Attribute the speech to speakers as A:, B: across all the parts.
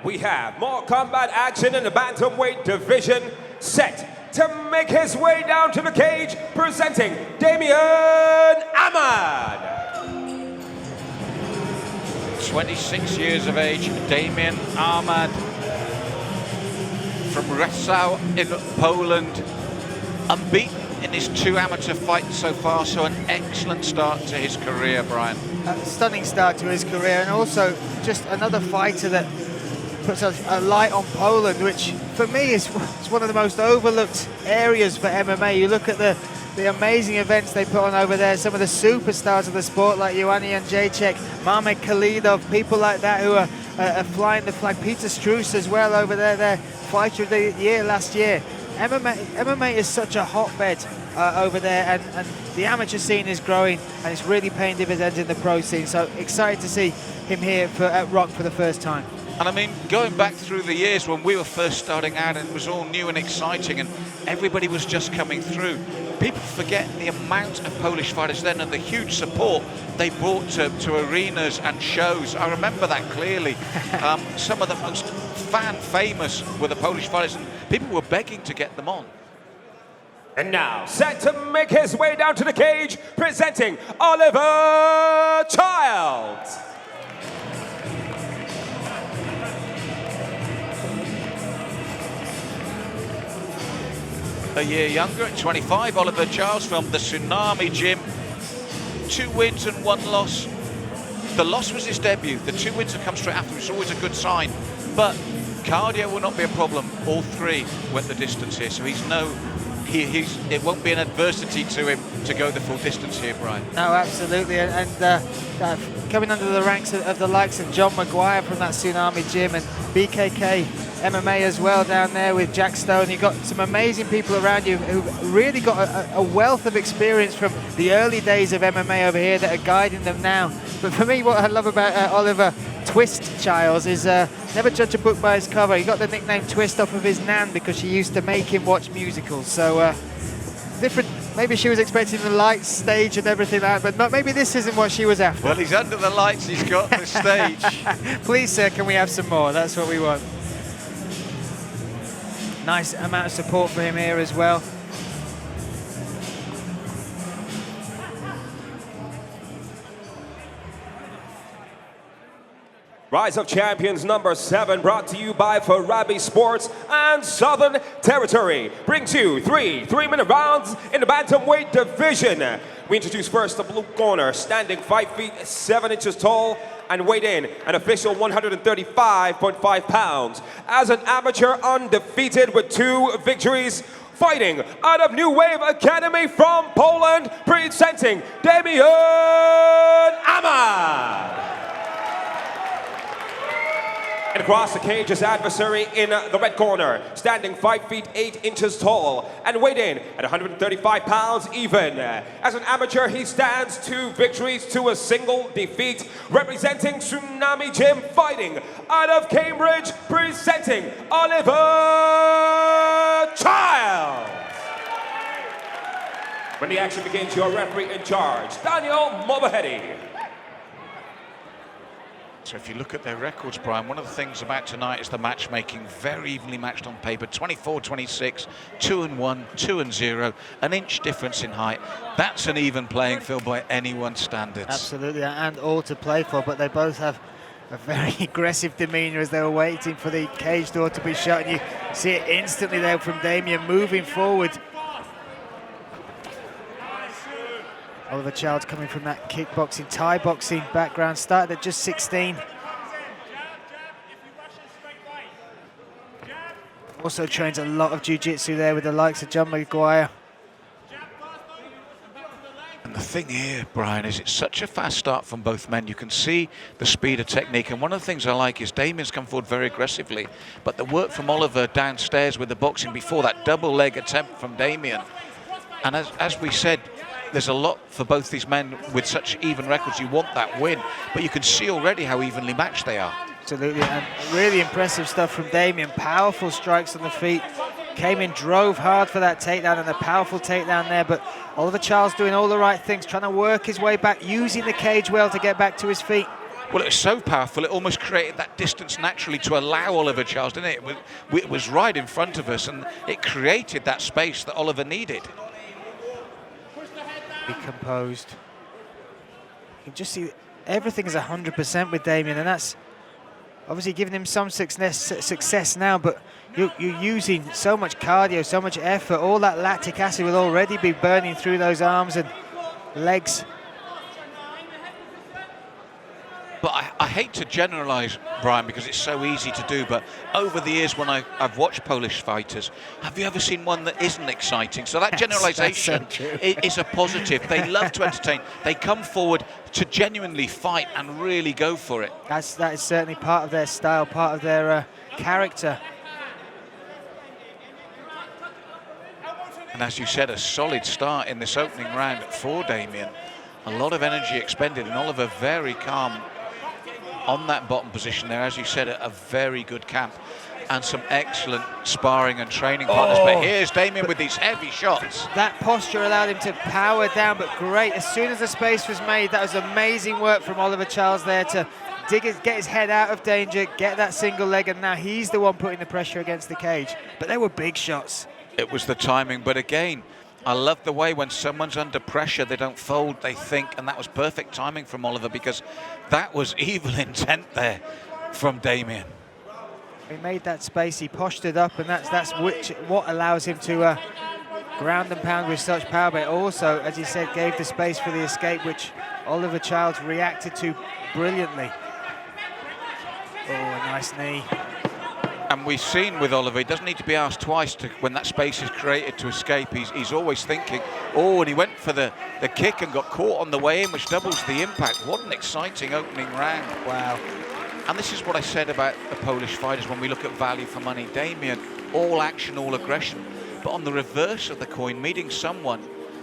A: we have more combat action in the bantamweight division. Set to make his way down to the cage, presenting Damian Ahmad.
B: 26 years of age, Damian Ahmad from Warsaw in Poland, unbeaten in his 2 amateur fights so far, so an excellent start to his career, Brian.
C: A stunning start to his career, and also just another fighter that puts a light on Poland, which for me is one of the most overlooked areas for MMA. You look at the amazing events they put on over there, some of the superstars of the sport like Joanna Jędrzejczyk, Mamed Khalidov, people like that who are flying the flag. Peter Struess as well over there, their fighter of the year last year. MMA is such a hotbed over there, and the amateur scene is growing, and it's really paying dividends in the pro scene. So excited to see him here at ROC for the first time.
B: And I mean, going back through the years when we were first starting out and it was all new and exciting and everybody was just coming through, people forget the amount of Polish fighters then and the huge support they brought to arenas and shows. I remember that clearly. Some of the most fan-famous were the Polish fighters, and people were begging to get them on.
A: And now, set to make his way down to the cage, presenting Oliver Childs.
B: A year younger at 25, Oliver Childs from the Tsunami Gym. 2 wins and 1 loss. The loss was his debut. The 2 wins have come straight after. It's always a good sign. But cardio will not be a problem. All 3 went the distance here, so it won't be an adversity to him to go the full distance here, Brian.
C: No, absolutely, and coming under the ranks of the likes of John Maguire from that Tsunami Gym, and BKK MMA as well down there with Jack Stone. You've got some amazing people around you who've really got a wealth of experience from the early days of MMA over here that are guiding them now. But for me, what I love about Oliver Twist Childs is never judge a book by his cover. He got the nickname Twist off of his nan because she used to make him watch musicals. So different. Maybe she was expecting the lights, stage and everything like that, but maybe this isn't what she was after.
B: Well, he's under the lights, he's got the stage.
C: Please, sir, can we have some more? That's what we want. Nice amount of support for him here as well.
A: Rise of Champions number 7, brought to you by Farabi Sports and Southern Territory, brings you 3 3-minute rounds in the bantamweight division. We introduce first the blue corner, standing 5 feet 7 inches tall and weighed in an official 135.5 pounds. As an amateur, undefeated with 2 victories, fighting out of New Wave Academy from Poland, presenting Damian Ahmad. And across the cage, his adversary in the red corner, standing 5 feet 8 inches tall and weighed in at 135 pounds even. As an amateur, he stands 2 victories to a single defeat, representing Tsunami Gym, fighting out of Cambridge, presenting Oliver Childs. When the action begins, your referee in charge, Daniel Mobahedi.
B: So if you look at their records, Brian, one of the things about tonight is the matchmaking, very evenly matched on paper, 24-26, 2-1, 2-0, an inch difference in height. That's an even playing field by anyone's standards.
C: Absolutely, and all to play for, but they both have a very aggressive demeanour as they were waiting for the cage door to be shut, and you see it instantly there from Damian moving forward. Oliver Childs coming from that kickboxing, Thai boxing background, started at just 16. Also trains a lot of jiu-jitsu there with the likes of John Maguire.
B: And the thing here, Brian, is it's such a fast start from both men. You can see the speed of technique, and one of the things I like is Damian's come forward very aggressively, but the work from Oliver downstairs with the boxing before that double leg attempt from Damian. And as we said, there's a lot for both these men with such even records. You want that win, but you can see already how evenly matched they are.
C: Absolutely, and really impressive stuff from Damian. Powerful strikes on the feet. Came in, drove hard for that takedown, and a powerful takedown there, but Oliver Childs doing all the right things, trying to work his way back, using the cage well to get back to his feet.
B: Well, it was so powerful, it almost created that distance naturally to allow Oliver Charles, didn't it? It was right in front of us, and it created that space that Oliver needed.
C: Be composed. You can just see everything is 100% with Damian, and that's obviously giving him some success now, but you're using so much cardio, so much effort. All that lactic acid will already be burning through those arms and legs.
B: But I hate to generalize, Brian, because it's so easy to do, but over the years when I've watched Polish fighters, have you ever seen one that isn't exciting? So that generalization is a positive. They love to entertain. They come forward to genuinely fight and really go for it.
C: That is certainly part of their style, part of their character.
B: And as you said, a solid start in this opening round for Damian. A lot of energy expended, and Oliver very calm on that bottom position there. As you said, a very good camp and some excellent sparring and training partners. But here's Damian with these heavy shots.
C: That posture allowed him to power down, but great. As soon as the space was made, that was amazing work from Oliver Charles there to get his head out of danger, get that single leg, and now he's the one putting the pressure against the cage. But they were big shots.
B: It was the timing, but again, I love the way when someone's under pressure, they don't fold, they think, and that was perfect timing from Oliver, because that was evil intent there from Damian.
C: He made that space, he postured up, and that's what allows him to ground and pound with such power, but also, as he said, gave the space for the escape, which Oliver Childs reacted to brilliantly. Oh, a nice knee.
B: And we've seen with Oliver, he doesn't need to be asked twice when that space is created to escape. He's always thinking, oh, and he went for the kick and got caught on the way in, which doubles the impact. What an exciting opening round.
C: Wow.
B: And this is what I said about the Polish fighters when we look at value for money. Damian, all action, all aggression. But on the reverse of the coin, meeting someone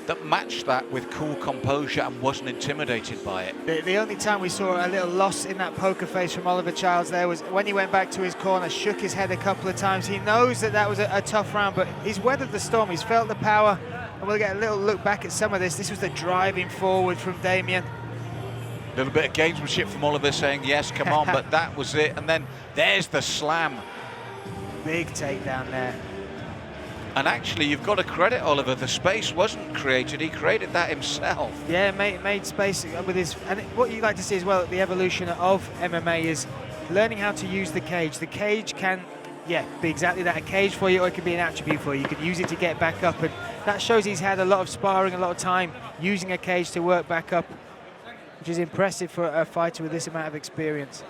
B: that matched that with cool composure and wasn't intimidated by it.
C: The only time we saw a little loss in that poker face from Oliver Childs there was when he went back to his corner, shook his head a couple of times. He knows that was a tough round, but he's weathered the storm. He's felt the power, and we'll get a little look back at some of this. This was the driving forward from Damian.
B: A little bit of gamesmanship from Oliver saying, yes, come on, but that was it. And then there's the slam.
C: Big takedown there.
B: And actually, you've got to credit Oliver. The space wasn't created. He created that himself.
C: Yeah, made space with his... And what you like to see as well, the evolution of MMA is learning how to use the cage. The cage can, be exactly that, a cage for you, or it can be an attribute for you. You can use it to get back up. And that shows he's had a lot of sparring, a lot of time using a cage to work back up, which is impressive for a fighter with this amount of experience.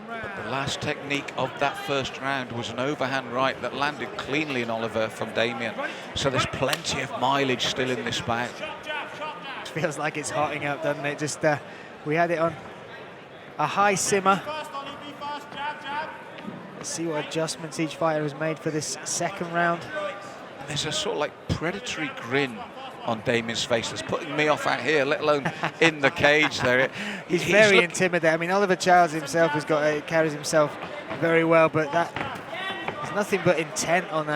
B: But the last technique of that first round was an overhand right that landed cleanly in Oliver from Damian. So there's plenty of mileage still in this bout.
C: It feels like it's hotting up, doesn't it? Just we had it on a high simmer. Let's see what adjustments each fighter has made for this second round.
B: And there's a sort of like predatory grin on Damian's face that's putting me off out here, let alone in the cage there.
C: He's very intimidating. I mean, Oliver Childs himself carries himself very well, but there's nothing but intent on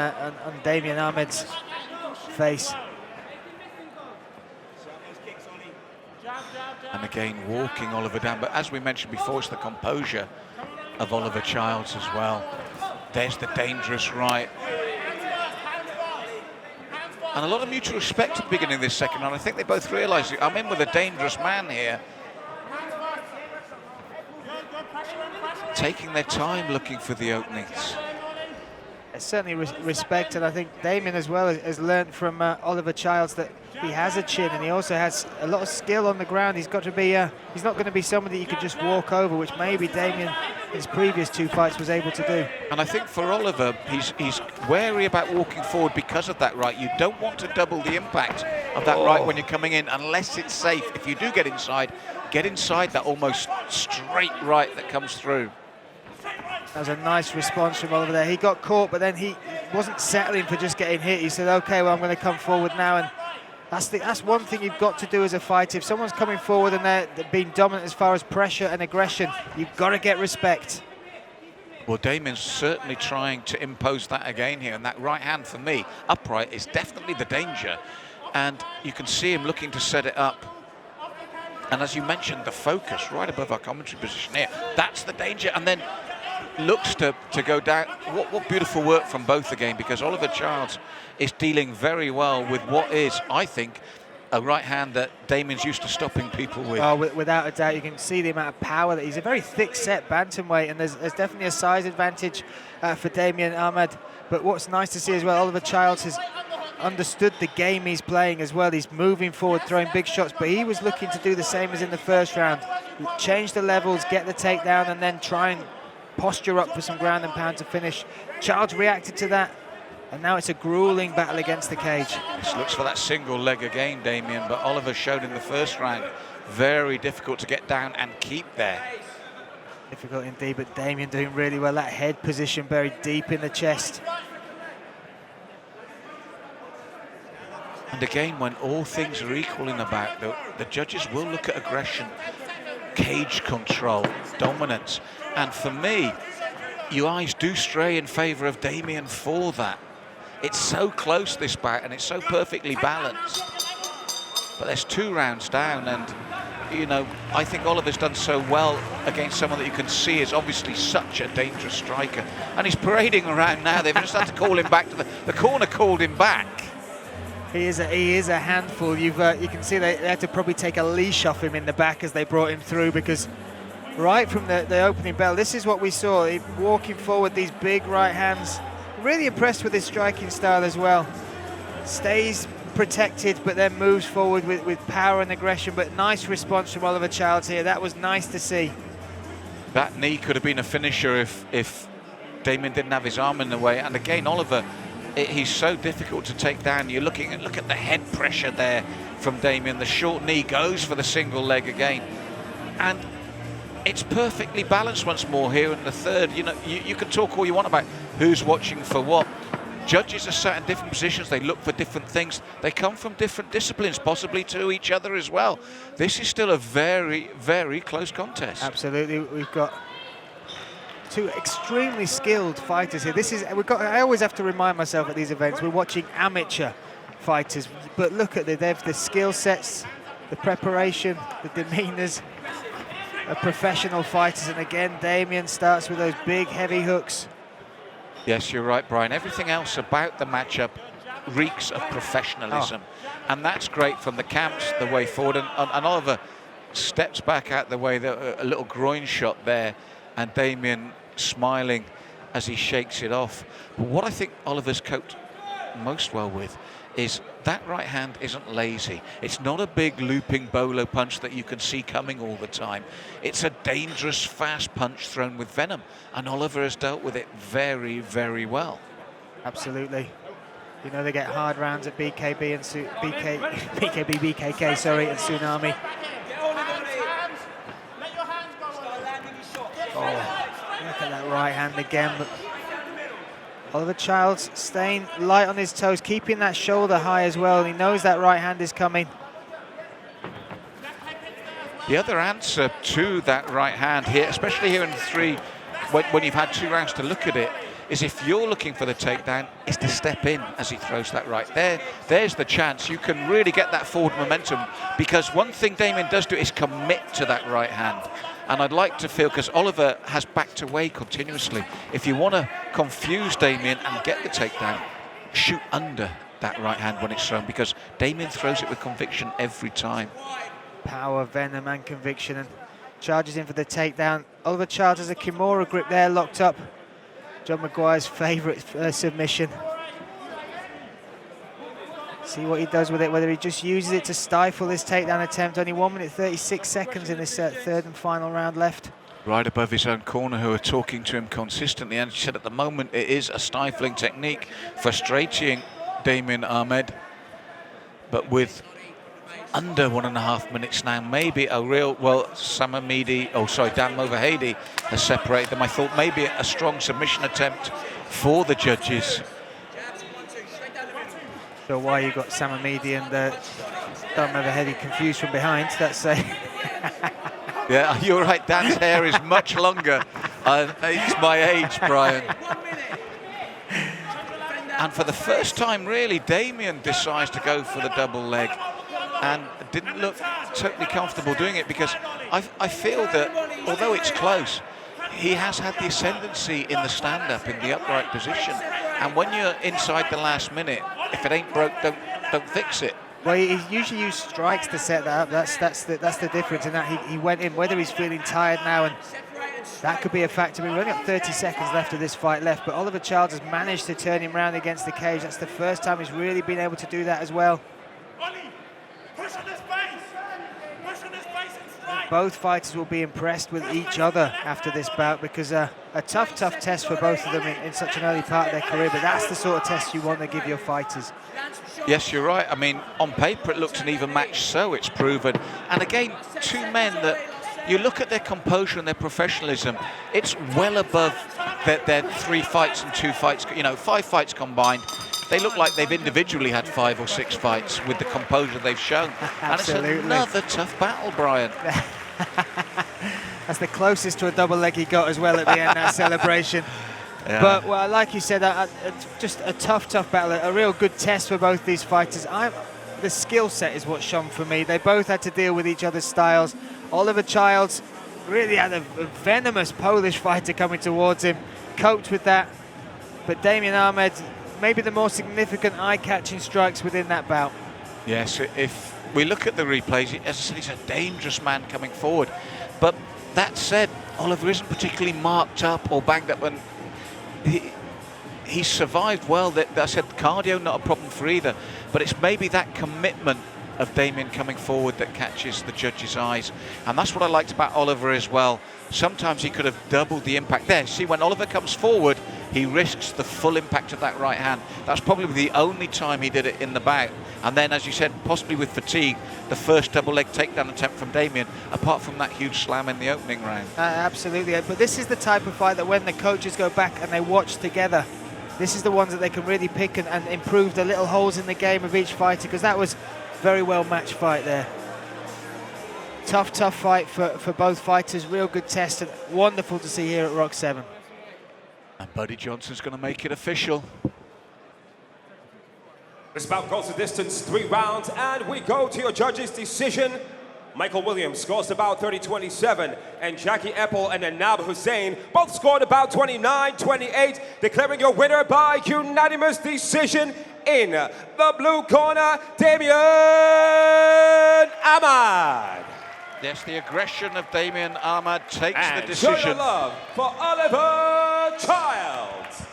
C: Damian Ahmed's face.
B: And again, walking Oliver down. But as we mentioned before, it's the composure of Oliver Childs as well. There's the dangerous right. And a lot of mutual respect at the beginning of this second round. I think they both realise I'm in with a dangerous man here. Taking their time looking for the openings.
C: Certainly respect, and I think Damian as well has learned from Oliver Childs that he has a chin, and he also has a lot of skill on the ground. He's got to be, he's not going to be somebody you could just walk over, which maybe Damian in his previous two fights was able to do.
B: And I think for Oliver, he's wary about walking forward because of that right. You don't want to double the impact of that right when you're coming in, unless it's safe. If you do get inside that almost straight right that comes through.
C: That was a nice response from Oliver there. He got caught, but then he wasn't settling for just getting hit. He said, okay, well, I'm going to come forward now. And that's one thing you've got to do as a fighter. If someone's coming forward and they're being dominant as far as pressure and aggression, you've got to get respect.
B: Well, Damian's certainly trying to impose that again here. And that right hand, for me, upright, is definitely the danger. And you can see him looking to set it up. And as you mentioned, the focus right above our commentary position here, that's the danger. And then looks to go down. What beautiful work from both again, because Oliver Childs is dealing very well with what is, I think, a right hand that Damian's used to stopping people with.
C: Oh, without a doubt, you can see the amount of power that he's a very thick-set bantamweight, and there's definitely a size advantage for Damian Ahmad. But what's nice to see as well, Oliver Childs has understood the game he's playing as well. He's moving forward, throwing big shots, but he was looking to do the same as in the first round. Change the levels, get the takedown, and then try and posture up for some ground and pound to finish. Childs reacted to that, and now it's a grueling battle against the cage.
B: This looks for that single leg again, Damian, but Oliver showed in the first round, very difficult to get down and keep there.
C: Difficult indeed, but Damian doing really well. That head position buried deep in the chest.
B: And again, when all things are equal in the bout, the judges will look at aggression, cage control, dominance. And for me, your eyes do stray in favour of Damian for that. It's so close, this bout, and it's so perfectly balanced. But there's 2 rounds down, and, you know, I think Oliver's done so well against someone that you can see is obviously such a dangerous striker. And he's parading around now. They've just had to call him back to the corner called him back.
C: He is a handful. You can see they had to probably take a leash off him in the back as they brought him through, because right from the opening bell, this is what we saw. He walking forward, these big right hands. Really impressed with his striking style as well. Stays protected, but then moves forward with power and aggression. But nice response from Oliver Childs here. That was nice to see.
B: That knee could have been a finisher if Damian didn't have his arm in the way. And again, Oliver, he's so difficult to take down. Look at the head pressure there from Damian. The short knee goes for the single leg again. And it's perfectly balanced once more here in the third. You know, you can talk all you want about who's watching for what. Judges are sat in different positions. They look for different things. They come from different disciplines, possibly to each other as well. This is still a very, very close contest.
C: Absolutely. We've got 2 extremely skilled fighters here. I always have to remind myself at these events, we're watching amateur fighters, but look at the skill sets, the preparation, the demeanors of professional fighters. And again, Damian starts with those big, heavy hooks.
B: Yes, you're right, Brian. Everything else about the matchup reeks of professionalism. And that's great from the camps, the way forward. And Oliver steps back out the way, a little groin shot there, and Damian smiling as he shakes it off. But what I think Oliver's coped most well with is that right hand isn't lazy. It's not a big looping bolo punch that you can see coming all the time. It's a dangerous, fast punch thrown with venom, and Oliver has dealt with it very, very well.
C: Absolutely. You know, they get hard rounds at BKB and BKK, sorry, and Tsunami. Oh, look at that right hand again. But Oliver Childs staying light on his toes, keeping that shoulder high as well. He knows that right hand is coming.
B: The other answer to that right hand here, especially here in 3, when you've had 2 rounds to look at it, is if you're looking for the takedown, is to step in as he throws that right. There's the chance. You can really get that forward momentum, because one thing Damian does do is commit to that right hand. And I'd like to feel, because Oliver has backed away continuously, if you want to confuse Damian and get the takedown, shoot under that right hand when it's thrown, because Damian throws it with conviction every time.
C: Power, venom, and conviction, and charges in for the takedown. Oliver Childs has a Kimura grip there, locked up. John Maguire's favourite submission. See what he does with it, whether he just uses it to stifle this takedown attempt. Only 1 minute 36 seconds in this third and final round left.
B: Right above his own corner, who are talking to him consistently, and she said at the moment it is a stifling technique, frustrating Damian Ahmad. But with under 1.5 minutes now, maybe a real, well, Dan Movahedi has separated them. I thought maybe a strong submission attempt for the judges.
C: So why you got Samamidi and Dan Movahedi confused from behind? That's
B: Yeah, you're right. Dan's hair is much longer. It's my age, Brian. And for the first time, really, Damian decides to go for the double leg. And didn't look totally comfortable doing it, because I feel that although it's close, he has had the ascendancy in the stand-up, in the upright position. And when you're inside the last minute, if it ain't broke, don't fix it.
C: Well, he usually uses strikes to set that up. That's the difference in that he went in, whether he's feeling tired now, and that could be a factor. We've only got 30 seconds left of this fight left, but Oliver Childs has managed to turn him round against the cage. That's the first time he's really been able to do that as well. Both fighters will be impressed with each other after this bout, because a tough test for both of them in such an early part of their career, but that's the sort of test you want to give your fighters.
B: Yes, you're right. I mean, on paper it looks an even match, so it's proven. And again, two men that you look at their composure and their professionalism, it's well above their 3 fights and 2 fights, 5 fights combined. They look like they've individually had 5 or 6 fights with the composure they've shown. And it's another tough battle, Brian.
C: That's the closest to a double leg he got as well at the end, that celebration.
B: Yeah.
C: But, well, like you said, just a tough battle, a real good test for both these fighters. The skill set is what shone for me. They both had to deal with each other's styles. Oliver Childs really had a venomous Polish fighter coming towards him, coped with that. But Damian Ahmad, maybe the more significant eye-catching strikes within that bout.
B: Yes, if we look at the replays, as I said, he's a dangerous man coming forward. But that said, Oliver isn't particularly marked up or banged up, and he survived well. That I said, cardio not a problem for either, but it's maybe that commitment of Damian coming forward that catches the judge's eyes, and that's what I liked about Oliver as well. Sometimes he could have doubled the impact. There, see, when Oliver comes forward, he risks the full impact of that right hand. That's probably the only time he did it in the bout. And then, as you said, possibly with fatigue, the first double leg takedown attempt from Damian, apart from that huge slam in the opening round.
C: Absolutely, but this is the type of fight that when the coaches go back and they watch together, this is the ones that they can really pick and improve the little holes in the game of each fighter, because that was very well matched fight there. Tough fight for both fighters, real good test, and wonderful to see here at ROC 7.
B: And Buddy Johnson's going to make it official.
A: This bout goes the distance, 3 rounds, and we go to your judges' decision. Michael Williams scores about 30-27, and Jackie Epple and Anab Hussein both scored about 29-28, declaring your winner by unanimous decision in the blue corner, Damian Ahmad.
B: Yes, the aggression of Damian Ahmad takes
A: And
B: the decision.
A: show your love for Oliver Childs.